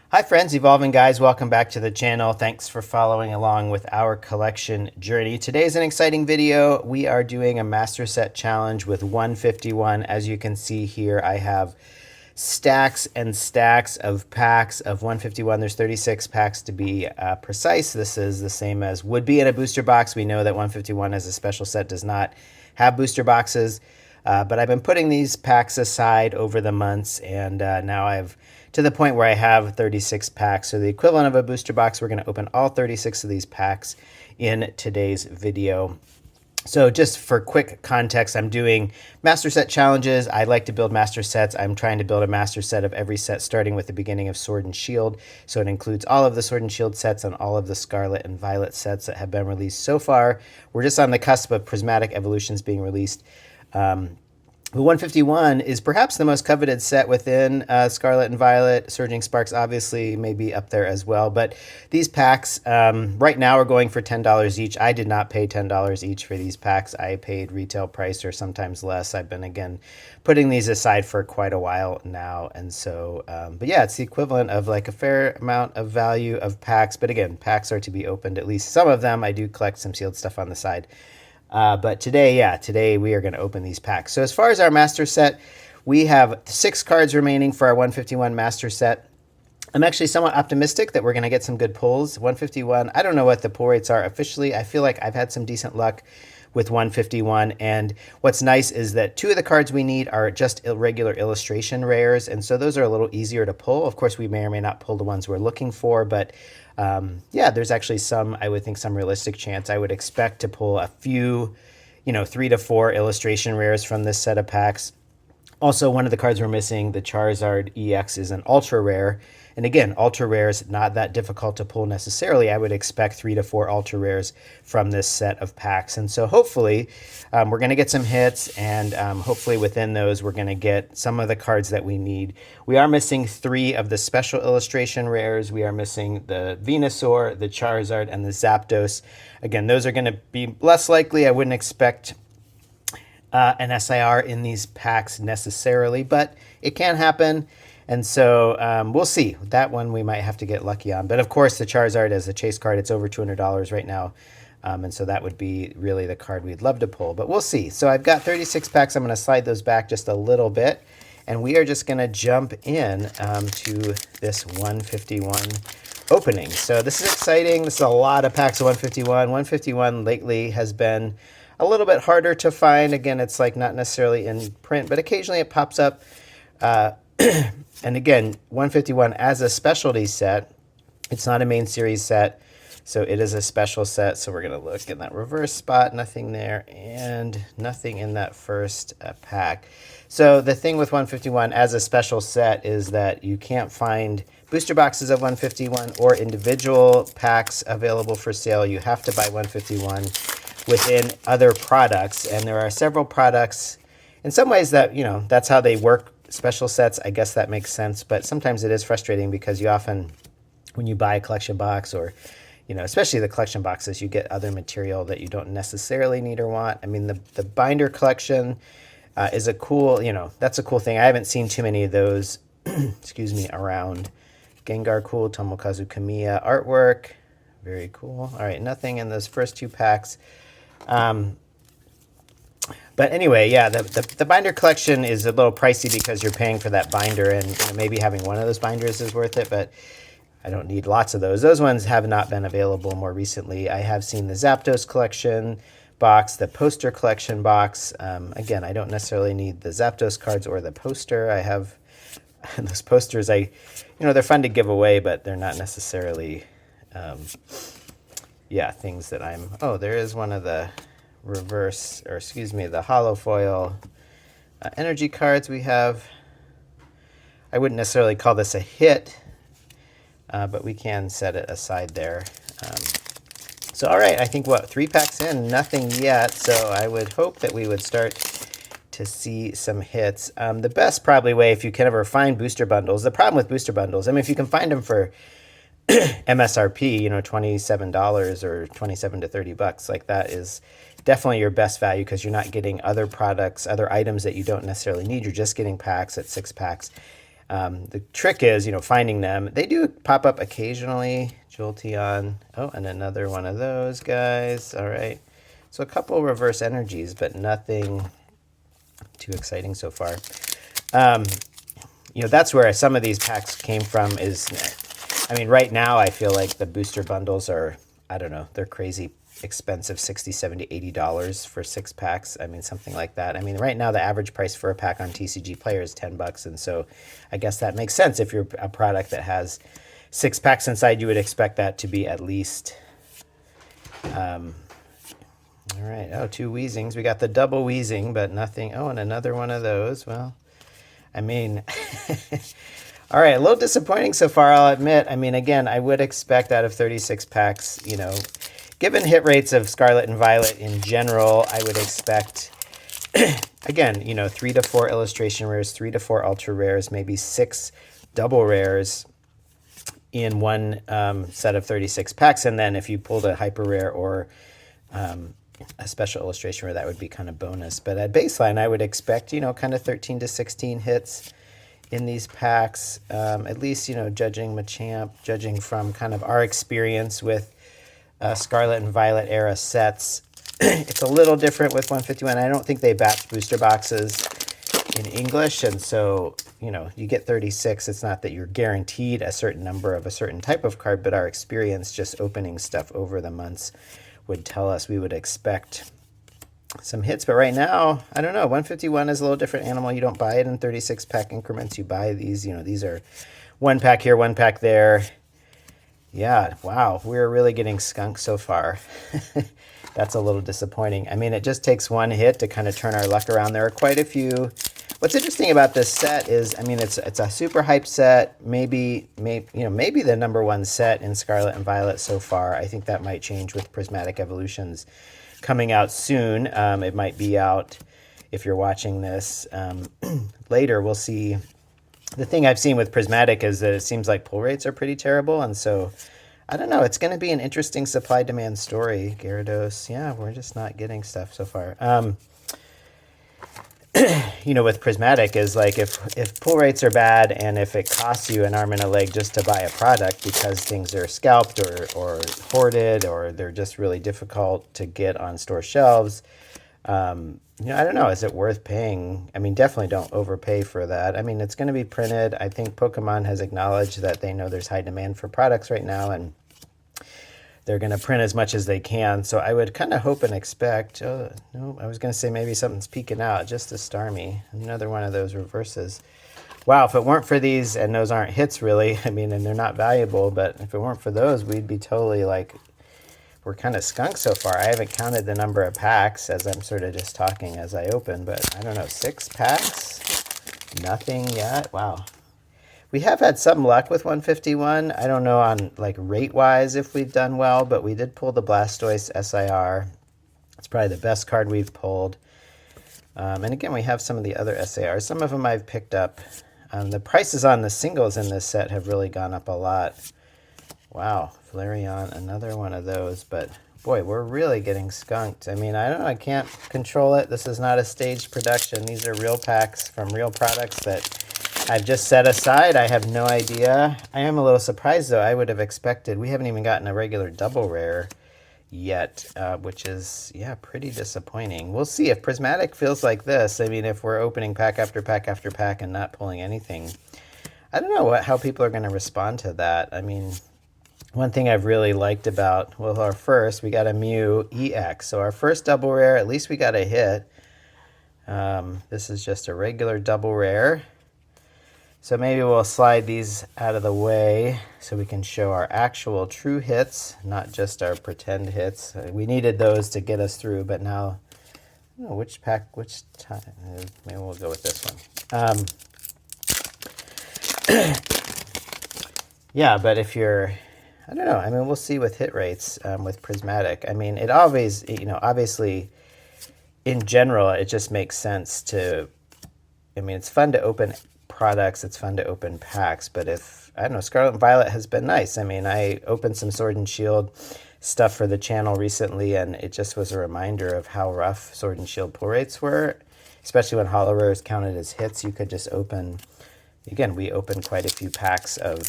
Hi friends, Evolving Guys, welcome back to the channel. Thanks for following along with our collection journey. Today's an exciting video. We are doing a master set challenge with 151. As you can see here, I have stacks and stacks of packs of 151. There's 36 packs to be precise. This is the same as would be in a booster box. We know that 151 as a special set does not have booster boxes, but I've been putting these packs aside over the months, and now I've to the point where I have 36 packs. So the equivalent of a booster box, we're going to open all 36 of these packs in today's video. So just for quick context, I'm doing master set challenges. I like to build master sets. I'm trying to build a master set of every set, starting with the beginning of Sword and Shield. So it includes all of the Sword and Shield sets and all of the Scarlet and Violet sets that have been released so far. We're just on the cusp of Prismatic Evolutions being released. The 151 is perhaps the most coveted set within Scarlet and Violet. Surging Sparks obviously may be up there as well. But these packs right now are going for $10 each. I did not pay $10 each for these packs. I paid retail price or sometimes less. I've been, again, putting these aside for quite a while now. And so, but yeah, it's the equivalent of like a fair amount of value of packs. But again, packs are to be opened, at least some of them. I do collect some sealed stuff on the side. But today we are going to open these packs. So as far as our master set, we have 6 cards remaining for our 151 master set. I'm actually somewhat optimistic that we're going to get some good pulls. 151, I don't know what the pull rates are officially. I feel like I've had some decent luck with 151, and what's nice is that 2 of the cards we need are just irregular illustration rares, and so those are a little easier to pull. Of course, we may or may not pull the ones we're looking for, but yeah, there's actually I would think some realistic chance. I would expect to pull a few, 3 to 4 illustration rares from this set of packs. Also, one of the cards we're missing, the Charizard EX, is an ultra rare. And again, ultra rares, not that difficult to pull necessarily. I would expect 3 to 4 ultra rares from this set of packs. And so hopefully we're going to get some hits, and hopefully within those we're going to get some of the cards that we need. We are missing 3 of the special illustration rares. We are missing the Venusaur, the Charizard, and the Zapdos. Again, those are going to be less likely. I wouldn't expect an SIR in these packs necessarily, but it can happen. And so we'll see. That one we might have to get lucky on. But of course, the Charizard as a chase card, it's over $200 right now. And so that would be really the card we'd love to pull. But we'll see. So I've got 36 packs. I'm going to slide those back just a little bit. And we are just going to jump in to this 151 opening. So this is exciting. This is a lot of packs of 151. 151 lately has been a little bit harder to find. Again, it's like not necessarily in print, but occasionally it pops up. And again, 151 as a specialty set, it's not a main series set, so it is a special set. So we're going to look in that reverse spot, nothing there, and nothing in that first pack. So the thing with 151 as a special set is that you can't find booster boxes of 151 or individual packs available for sale. You have to buy 151 within other products, and there are several products. In some ways that, that's how they work. Special sets, I guess that makes sense, but sometimes it is frustrating because you often, when you buy a collection box or, especially the collection boxes, you get other material that you don't necessarily need or want. I mean, the binder collection is a cool, that's a cool thing. I haven't seen too many of those, excuse me, around. Gengar, cool. Tomokazu Kamiya artwork, very cool. All right, nothing in those first 2 packs. But anyway, yeah, the binder collection is a little pricey because you're paying for that binder, and maybe having one of those binders is worth it, but I don't need lots of those. Those ones have not been available more recently. I have seen the Zapdos collection box, the poster collection box. Again, I don't necessarily need the Zapdos cards or the poster. I have those posters. They're fun to give away, but they're not necessarily, things that oh, there is one of the the hollow foil energy cards we have. I wouldn't necessarily call this a hit, but we can set it aside there. So all right, I think 3 packs in, nothing yet. So I would hope that we would start to see some hits. The best probably way, if you can ever find booster bundles, the problem with booster bundles, I mean, if you can find them for MSRP, $27 or 27 to 30 bucks, like that is definitely your best value because you're not getting other products, other items that you don't necessarily need. You're just getting packs at 6 packs. The trick is, finding them. They do pop up occasionally. Jolteon. Oh, and another one of those guys. All right. So a couple reverse energies, but nothing too exciting so far. That's where some of these packs came from is, right now I feel like the booster bundles are, I don't know, they're crazy expensive, $60, $70, $80 for 6 packs. Something like that. Right now the average price for a pack on TCG Player is $10, and so I guess that makes sense. If you're a product that has 6 packs inside, you would expect that to be at least. All right. Oh, 2 Weezings. We got the double Weezing, but nothing. Oh, and another one of those. Well, all right, a little disappointing so far, I'll admit. Again, I would expect out of 36 packs, given hit rates of Scarlet and Violet in general, I would expect, again, 3 to 4 illustration rares, 3 to 4 ultra rares, maybe 6 double rares in one set of 36 packs. And then if you pulled a hyper rare or a special illustration rare, that would be kind of bonus. But at baseline, I would expect, kind of 13 to 16 hits in these packs, at least, judging Machamp, judging from kind of our experience with Scarlet and Violet era sets. It's a little different with 151. I don't think they batch booster boxes in English, and so, you get 36. It's not that you're guaranteed a certain number of a certain type of card, but our experience just opening stuff over the months would tell us we would expect some hits. But right now, I don't know, 151 is a little different animal. You don't buy it in 36 pack increments. You buy these, these are 1 pack here, 1 pack there. Yeah, wow, we're really getting skunked so far. That's a little disappointing. It just takes 1 hit to kind of turn our luck around. There are quite a few. What's interesting about this set is, it's a super hyped set. Maybe the #1 set in Scarlet and Violet so far. I think that might change with Prismatic Evolutions coming out soon. It might be out if you're watching this later. We'll see. The thing I've seen with Prismatic is that it seems like pull rates are pretty terrible, and so I don't know. It's going to be an interesting supply-demand story. Gyarados, yeah, we're just not getting stuff so far. With Prismatic is like if pull rates are bad and if it costs you an arm and a leg just to buy a product because things are scalped or hoarded or they're just really difficult to get on store shelves, I don't know. Is it worth paying? Definitely don't overpay for that. It's going to be printed. I think Pokemon has acknowledged that they know there's high demand for products right now, and they're going to print as much as they can. So I would kind of hope and expect, I was going to say maybe something's peeking out, just a Starmie. Another one of those reverses. Wow, if it weren't for these, and those aren't hits really, and they're not valuable, but if it weren't for those, we'd be totally we're kind of skunked so far. I haven't counted the number of packs as I'm sort of just talking as I open, but I don't know, 6 packs? Nothing yet? Wow. We have had some luck with 151. I don't know on rate-wise if we've done well, but we did pull the Blastoise SIR. It's probably the best card we've pulled. And again, we have some of the other SARs. Some of them I've picked up. The prices on the singles in this set have really gone up a lot. Wow, Flareon, another one of those. But boy, we're really getting skunked. I don't know, I can't control it. This is not a staged production. These are real packs from real products that I've just set aside. I have no idea. I am a little surprised, though. I would have expected. We haven't even gotten a regular double rare yet, which is, yeah, pretty disappointing. We'll see if Prismatic feels like this. If we're opening pack after pack after pack and not pulling anything, I don't know how people are going to respond to that. One thing I've really liked about, our first, we got a Mew EX. So our first double rare, at least we got a hit. This is just a regular double rare. So maybe we'll slide these out of the way so we can show our actual true hits, not just our pretend hits. We needed those to get us through, but now, I don't know which pack, which time. Maybe we'll go with this one. Yeah, but if you're, I don't know. We'll see with hit rates with Prismatic. It always, obviously, in general, it just makes sense to, it's fun to open products, it's fun to open packs, but if, I don't know, Scarlet and Violet has been nice. I opened some Sword and Shield stuff for the channel recently, and it just was a reminder of how rough Sword and Shield pull rates were, especially when holo rares counted as hits. You could just open, again, we opened quite a few packs of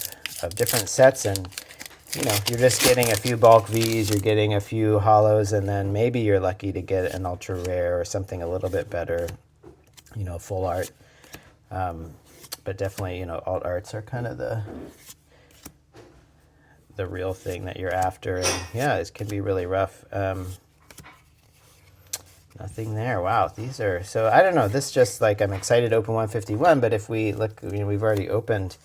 different sets, and you know, you're just getting a few bulk Vs, you're getting a few holos, and then maybe you're lucky to get an ultra rare or something a little bit better, you know, full art. But definitely, you know, alt arts are kind of the real thing that you're after, and yeah, it can be really rough. Nothing there. Wow, these are, so I don't know, this just like, I'm excited to open 151, but if we look, you know, we've already opened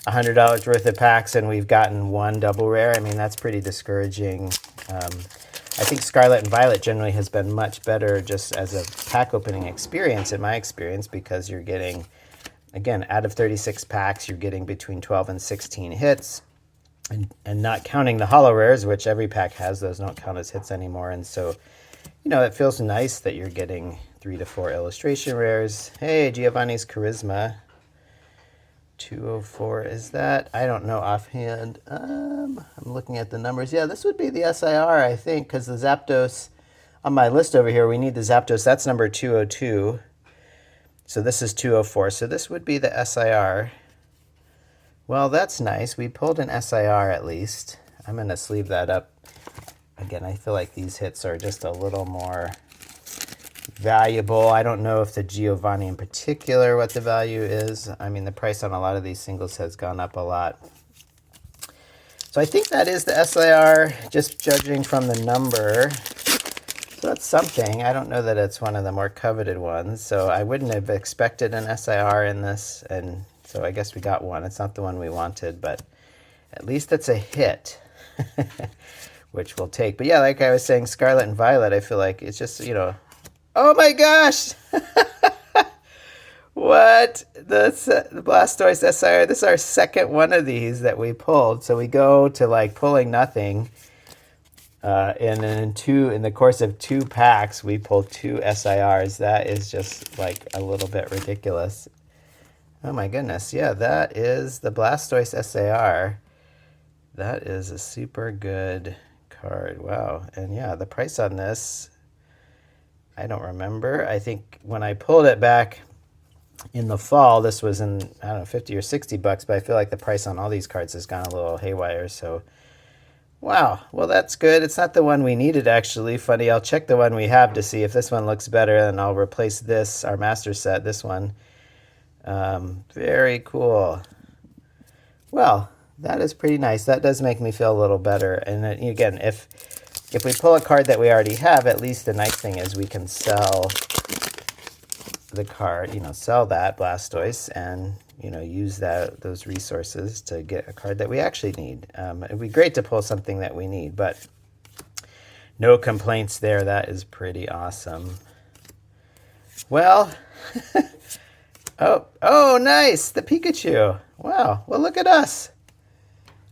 $100 worth of packs and we've gotten one double rare. I mean, that's pretty discouraging. I think Scarlet and Violet generally has been much better just as a pack opening experience, in my experience, because you're getting, again, out of 36 packs, you're getting between 12 and 16 hits, and not counting the holo rares, which every pack has, those don't count as hits anymore. And so, you know, it feels nice that you're getting 3 to 4 illustration rares. Hey, Giovanni's Charisma. 204 is that? I don't know offhand. I'm looking at the numbers. Yeah, this would be the SIR, I think, because the Zapdos, on my list over here, we need the Zapdos. That's number 202. So this is 204. So this would be the SIR. Well, that's nice. We pulled an SIR at least. I'm going to sleeve that up. Again, I feel like these hits are just a little more valuable. I don't know if the Giovanni in particular, what the value is. I mean, the price on a lot of these singles has gone up a lot. So I think that is the SIR, just judging from the number. So that's something. I don't know that it's one of the more coveted ones. So I wouldn't have expected an SIR in this. And so I guess we got one. It's not the one we wanted, but at least it's a hit. Which we'll take. But yeah, like I was saying, Scarlet and Violet, I feel like it's just, you know, oh my gosh! What? The Blastoise SIR, this is our second one of these that we pulled. So we go to like pulling nothing. And then in the course of 2 packs, we pulled 2 SIRs. That is just like a little bit ridiculous. Oh my goodness. Yeah, that is the Blastoise SIR. That is a super good card. Wow. And yeah, the price on this, I don't remember. I think when I pulled it back in the fall, this was in, I don't know, 50 or 60 bucks, but I feel like the price on all these cards has gone a little haywire. So wow, well, that's good. It's not the one we needed, actually. Funny, I'll check the one we have to see if this one looks better, and I'll replace this, our master set, this one. Very cool. Well, that is pretty nice. That does make me feel a little better. And again, if we pull a card that we already have, at least the nice thing is we can sell the card, you know, sell that Blastoise and, you know, use those resources to get a card that we actually need. It'd be great to pull something that we need, but no complaints there. That is pretty awesome. Well, oh, nice. The Pikachu. Wow. Well, look at us.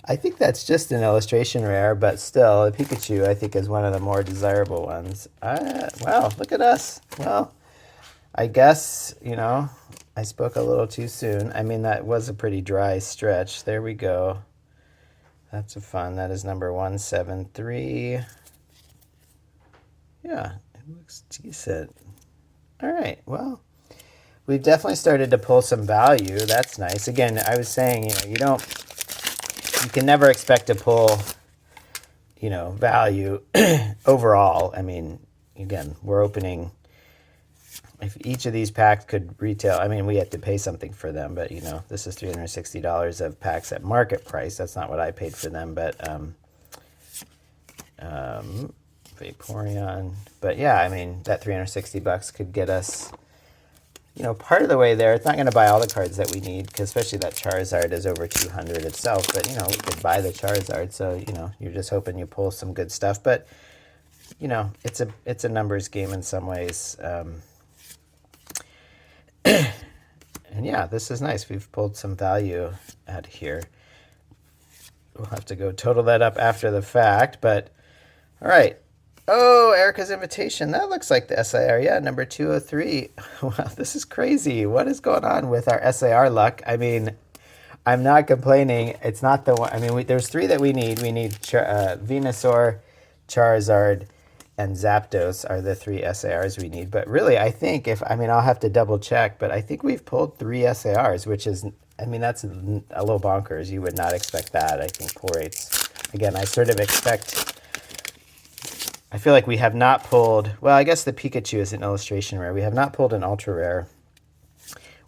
I think that's just an illustration rare, but still, the Pikachu, I think, is one of the more desirable ones. Wow, look at us. Well, I guess, you know, I spoke a little too soon. I mean, that was a pretty dry stretch. There we go. That's a fun. That is number 173. Yeah, it looks decent. All right, well, we've definitely started to pull some value. That's nice. Again, I was saying, you know, you can never expect to pull, you know, value overall. I mean, again, we're opening, if each of these packs could retail, I mean, we have to pay something for them, but, you know, this is $360 of packs at market price. That's not what I paid for them, but, Vaporeon. But yeah, I mean, that $360 could get us, you know, part of the way there. It's not going to buy all the cards that we need, because especially that Charizard is over 200 itself. But, you know, we could buy the Charizard. So, you know, you're just hoping you pull some good stuff. But, you know, it's a numbers game in some ways. And yeah, this is nice. We've pulled some value out here. We'll have to go total that up after the fact. But, all right. Oh, Erica's Invitation. That looks like the SIR. Yeah, number 203. Wow, this is crazy. What is going on with our SIR luck? I mean, I'm not complaining. It's not the one. I mean, there's 3 that we need. We need Venusaur, Charizard, and Zapdos are the 3 SIRs we need. But really, I think I'll have to double check, but I think we've pulled 3 SIRs, which is I mean, that's a little bonkers. You would not expect that. I think pull rates, again, I sort of expect, I feel like we have not pulled, well, I guess the Pikachu is an illustration rare. We have not pulled an ultra rare,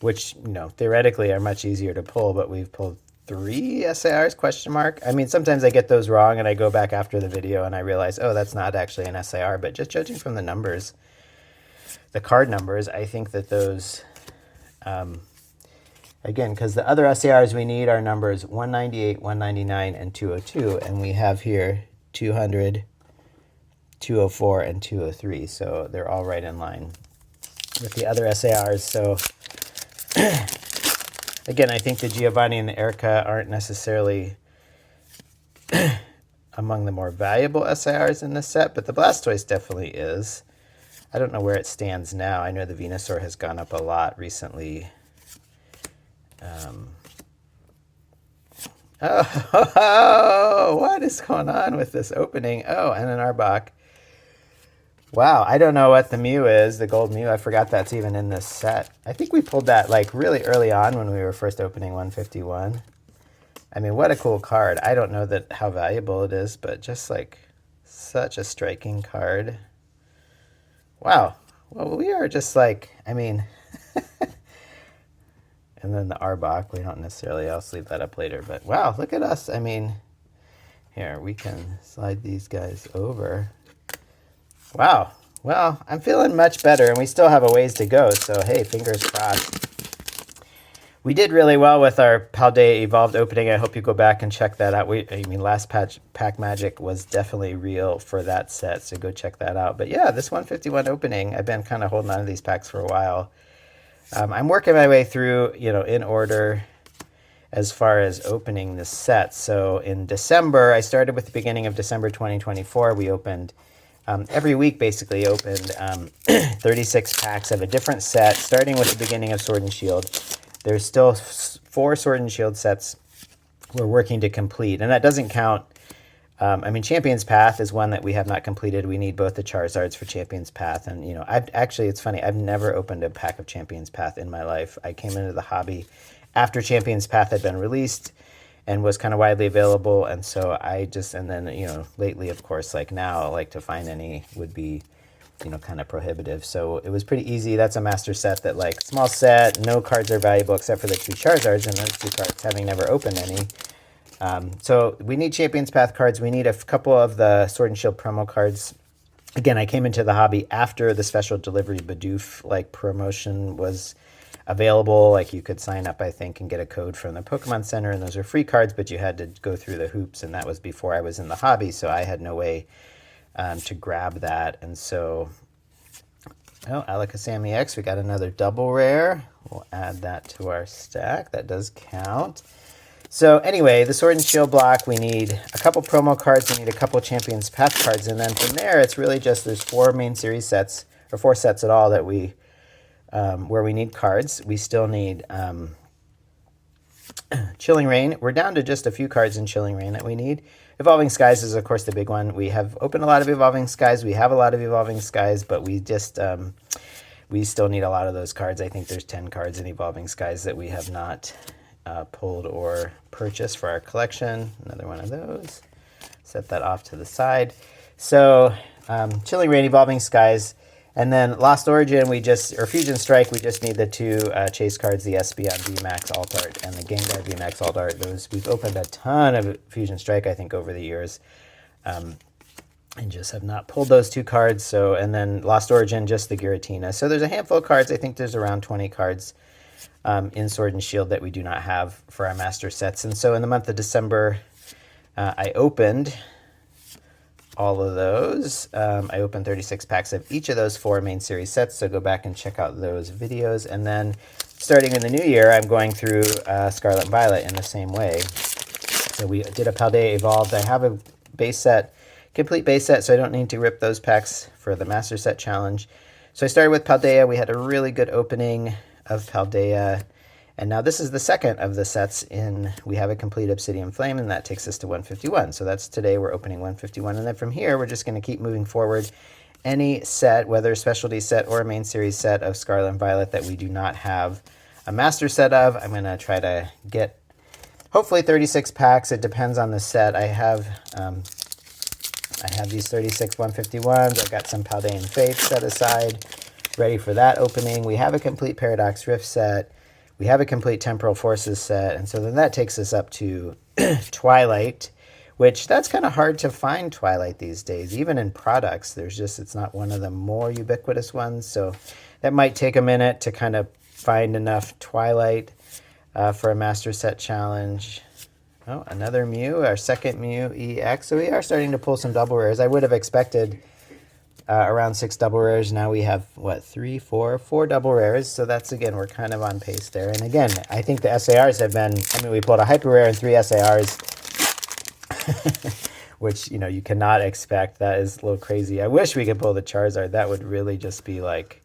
which, you know, theoretically are much easier to pull, but we've pulled 3 SARs, question mark. I mean, sometimes I get those wrong and I go back after the video and I realize, oh, that's not actually an SAR, but just judging from the numbers, the card numbers, I think that those, again, because the other SARs we need are numbers 198, 199, and 202, and we have here 200, 204, and 203, so they're all right in line with the other SARs. So again, I think the Giovanni and the Erica aren't necessarily among the more valuable SARs in this set, but the Blastoise definitely is. I don't know where it stands now. I know the Venusaur has gone up a lot recently. Oh, what is going on with this opening? Oh, and an Arbok. Wow, I don't know what the Mew is, the gold Mew. I forgot that's even in this set. I think we pulled that like really early on when we were first opening 151. I mean, what a cool card. I don't know that how valuable it is, but just like such a striking card. Wow. Well, we are just like, I mean, and then the Arbok, we don't necessarily, I'll leave that up later, but wow, look at us. I mean, here, we can slide these guys over. Wow. Well, I'm feeling much better, and we still have a ways to go, so hey, fingers crossed. We did really well with our Paldea Evolved opening. I hope you go back and check that out. I mean, last pack magic was definitely real for that set, so go check that out. But yeah, this 151 opening, I've been kind of holding on to these packs for a while. I'm working my way through, you know, in order as far as opening this set. So in December, I started with the beginning of December 2024. We opened, every week basically opened 36 packs of a different set, starting with the beginning of Sword and Shield. There's still 4 Sword and Shield sets we're working to complete, and that doesn't count. I mean, Champion's Path is one that we have not completed. We need both the Charizards for Champion's Path, and you know, it's funny, I've never opened a pack of Champion's Path in my life. I came into the hobby after Champion's Path had been released and was kind of widely available, and so and then, you know, lately, of course, like now, like to find any would be, you know, kind of prohibitive. So it was pretty easy. That's a master set that, like, small set, no cards are valuable except for the 2 Charizards, and those 2 cards having never opened any. So we need Champion's Path cards. We need a couple of the Sword and Shield promo cards. Again, I came into the hobby after the special delivery Bidoof like promotion was available. Like, you could sign up, I think, and get a code from the Pokemon Center, and those are free cards, but you had to go through the hoops, and that was before I was in the hobby, so I had no way to grab that. And so, oh, Alakazam EX, we got another double rare. We'll add that to our stack. That does count. So anyway, the Sword and Shield block, we need a couple promo cards, we need a couple Champion's Path cards, and then from there, it's really just, there's 4 main series sets, or 4 sets at all that we, where we need cards. We still need Chilling Reign. We're down to just a few cards in Chilling Reign that we need. Evolving Skies is, of course, the big one. We have opened a lot of Evolving Skies. We have a lot of Evolving Skies, but we just, we still need a lot of those cards. I think there's 10 cards in Evolving Skies that we have not pulled or purchased for our collection. Another one of those. Set that off to the side. So, Chilling Reign, Evolving Skies, and then Lost Origin, or Fusion Strike, we just need the 2 chase cards, the Espeon VMAX Alt Art and the Gengar VMAX Alt Art. Those, we've opened a ton of Fusion Strike, I think, over the years, and just have not pulled those 2 cards. So, and then Lost Origin, just the Giratina. So there's a handful of cards. I think there's around 20 cards in Sword and Shield that we do not have for our master sets. And so in the month of December, I opened all of those. I opened 36 packs of each of those 4 main series sets, so go back and check out those videos. And then starting in the new year, I'm going through Scarlet Violet in the same way. So we did a Paldea Evolved. I have a base set, complete base set, so I don't need to rip those packs for the master set challenge. So I started with Paldea. We had a really good opening of Paldea, and now this is the second of the sets in. We have a complete Obsidian Flame, and that takes us to 151. So that's today, we're opening 151, and then from here we're just going to keep moving forward. Any set, whether a specialty set or a main series set of Scarlet and Violet that we do not have, a master set of. I'm going to try to get hopefully 36 packs. It depends on the set. I have these 36 151s. I've got some Paldean Fates set aside, ready for that opening. We have a complete Paradox Rift set. We have a complete Temporal Forces set. And so then that takes us up to Twilight, which that's kind of hard to find Twilight these days. Even in products, it's not one of the more ubiquitous ones. So that might take a minute to kind of find enough Twilight for a Master Set challenge. Oh, another Mew, our second Mew EX. So we are starting to pull some double rares. I would have expected around 6 double rares. Now we have, what, 4 double rares. So that's, again, we're kind of on pace there. And again, I think the SARs have been, we pulled a Hyper Rare and 3 SARs, which, you cannot expect. That is a little crazy. I wish we could pull the Charizard. That would really just be, like,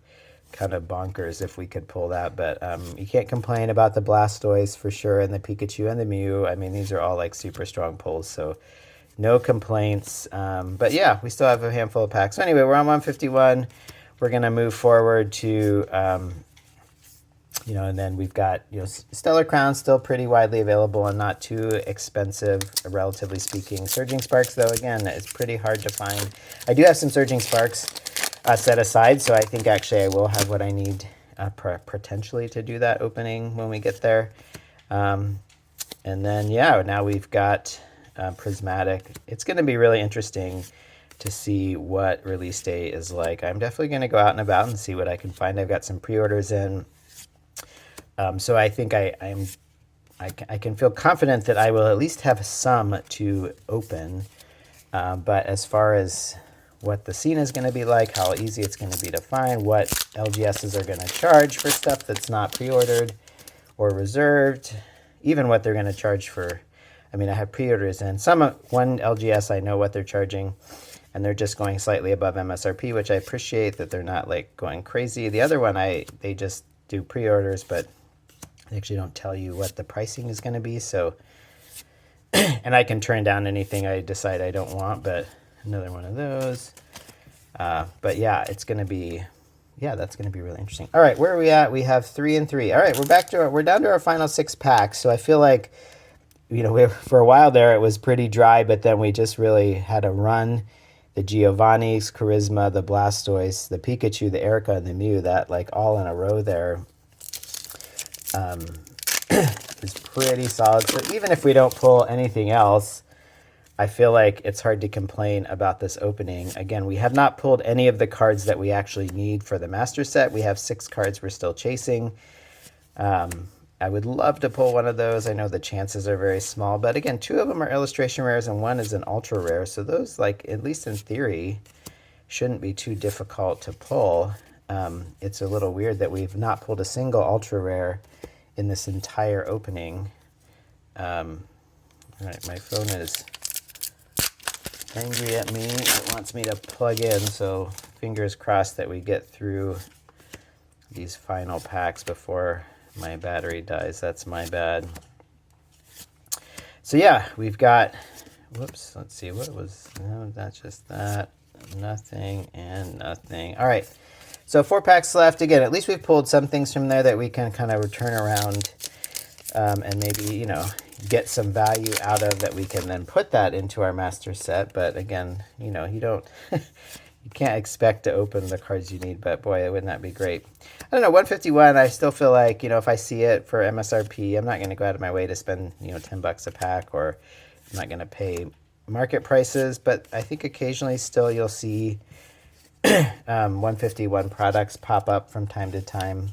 kind of bonkers if we could pull that. But you can't complain about the Blastoise for sure, and the Pikachu and the Mew. These are all, like, super strong pulls, so no complaints. But yeah, we still have a handful of packs. So anyway, we're on 151. We're going to move forward to, and then we've got, Stellar Crown still pretty widely available and not too expensive, relatively speaking. Surging Sparks, though, again, is pretty hard to find. I do have some Surging Sparks set aside, so I think actually I will have what I need potentially to do that opening when we get there. And then, yeah, now we've got Prismatic. It's going to be really interesting to see what release date is like. I'm definitely going to go out and about and see what I can find. I've got some pre-orders in. So I think I can feel confident that I will at least have some to open. But as far as what the scene is going to be like, how easy it's going to be to find, what LGSs are going to charge for stuff that's not pre-ordered or reserved, even what they're going to charge for. I have pre-orders in. One LGS, I know what they're charging, and they're just going slightly above MSRP, which I appreciate that they're not like going crazy. The other one, they just do pre-orders, but they actually don't tell you what the pricing is going to be. So, and I can turn down anything I decide I don't want, but another one of those. But yeah, it's going to be, that's going to be really interesting. All right, where are we at? We have 3 and 3. All right, we're down to our final 6 packs. So I feel like, for a while there, it was pretty dry, but then we just really had a run. The Giovanni's, Charisma, the Blastoise, the Pikachu, the Erica, and the Mew, that like all in a row there is pretty solid. So even if we don't pull anything else, I feel like it's hard to complain about this opening. Again, we have not pulled any of the cards that we actually need for the Master Set. We have 6 cards we're still chasing. I would love to pull one of those. I know the chances are very small, but again, 2 of them are illustration rares and 1 is an ultra rare. So those, like, at least in theory, shouldn't be too difficult to pull. It's a little weird that we've not pulled a single ultra rare in this entire opening. All right, my phone is angry at me. It wants me to plug in, so fingers crossed that we get through these final packs before my battery dies. That's my bad. So yeah, we've got, whoops, let's see, what was, no, that's just that, nothing and nothing. All right, so 4 packs left. Again, at least we've pulled some things from there that we can kind of return around and maybe, get some value out of that we can then put that into our master set. But again, you don't, you can't expect to open the cards you need, but boy, wouldn't that be great. I don't know, 151, I still feel like, if I see it for MSRP, I'm not going to go out of my way to spend, $10 a pack, or I'm not going to pay market prices, but I think occasionally still you'll see 151 products pop up from time to time.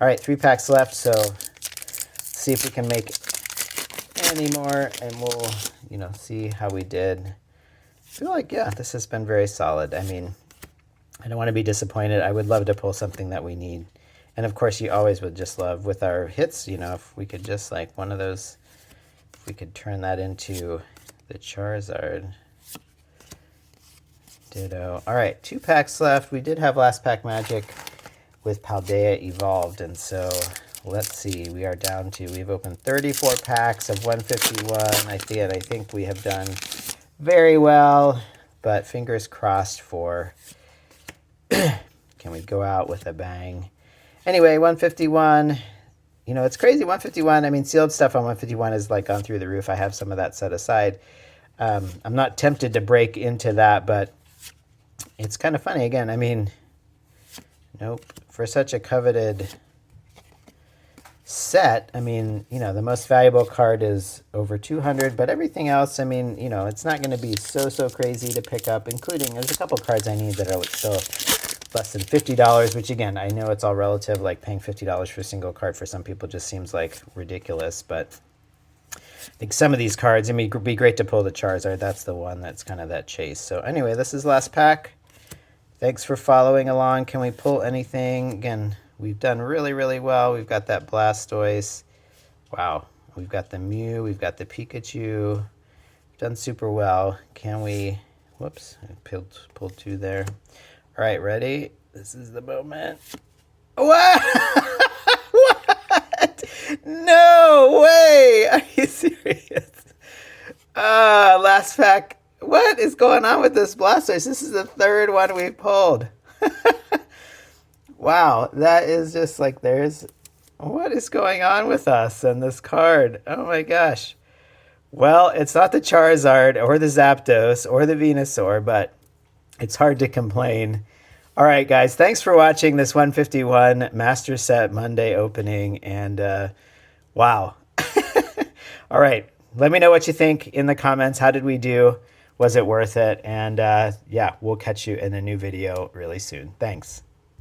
All right, 3 packs left, so let's see if we can make any more, and we'll, see how we did. I feel like, yeah, this has been very solid. I don't want to be disappointed. I would love to pull something that we need. And of course, you always would just love with our hits, if we could just like one of those, if we could turn that into the Charizard. Ditto. All right, 2 packs left. We did have last pack magic with Paldea Evolved. And so let's see, we are down to, we've opened 34 packs of 151. I think we have done very well, but fingers crossed for, can we go out with a bang? Anyway, 151, you know, it's crazy. 151, I mean, sealed stuff on 151 is like gone through the roof. I have some of that set aside. I'm not tempted to break into that, but it's kind of funny. Again, I mean, nope. For such a coveted set, I mean, you know, the most valuable card is over 200, but everything else, I mean, you know, it's not going to be so crazy to pick up, including there's a couple cards I need that are still less than $50, which again, I know it's all relative, like paying $50 for a single card for some people just seems like ridiculous, but I think some of these cards, I mean, it'd be great to pull the Charizard. That's the one that's kind of that chase. So anyway, this is last pack. Thanks for following along. Can we pull anything? Again, we've done really well. We've got that Blastoise. Wow. We've got the Mew. We've got the Pikachu. We've done super well. Can we... Whoops. I pulled two there. All right, ready? This is the moment. What? What? No way. Are you serious? Last pack. What is going on with this Blastoise? This is the third one we've pulled. Wow, that is just like what is going on with us and this card? Oh my gosh. Well, it's not the Charizard or the Zapdos or the Venusaur, but it's hard to complain. All right, guys, thanks for watching this 151 Master Set Monday opening, and wow. All right, let me know what you think in the comments. How did we do? Was it worth it? And yeah, we'll catch you in a new video really soon. Thanks.